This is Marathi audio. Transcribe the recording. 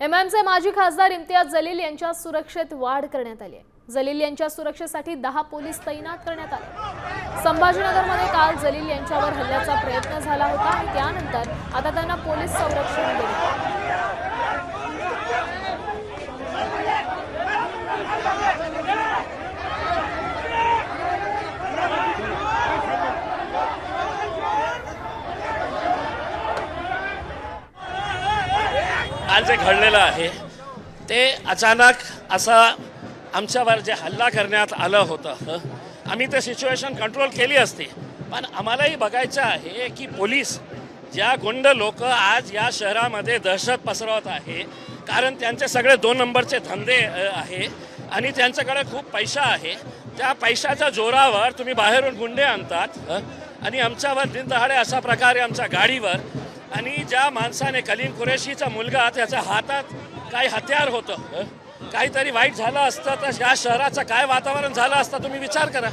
एमआयएमचे माजी खासदार इम्तियाज जलील यांच्या सुरक्षेत वाढ करण्यात आली आहे। जलील यांच्या सुरक्षेसाठी 10 पोलीस तैनात करण्यात आले। संभाजीनगरमध्ये काल जलील यांच्यावर हल्ल्याचा प्रयत्न झाला होता आणि त्यानंतर आता त्यांना पोलीस संरक्षण देण्यात काल जे घडलेलं आहे ते अचानक असं आमच्यावर जे हल्ला करण्यात आलं होतं, आम्ही ते सिच्युएशन कंट्रोल केली असती, पण आम्हालाही बघायचं आहे की पोलीस ज्या गुंड लोक आज या शहरामध्ये दहशत पसरवत आहे, कारण त्यांचे सगळे 2 नंबरचे धंदे आहे आणि त्यांच्याकडे खूप पैसा आहे, त्या पैशाच्या जोरावर तुम्ही बाहेरून गुंडे आणतात आणि आमच्यावर दिनदहाडे अशा प्रकारे आमच्या गाडीवर, आणि ज्या माणसाने कलीम कुरेशीचा मुलगा त्याच्या हातात काही हत्यार होतं, काहीतरी वाईट झालं असतं तर या शहराचं काय वातावरण झालं असतं तुम्ही विचार करा।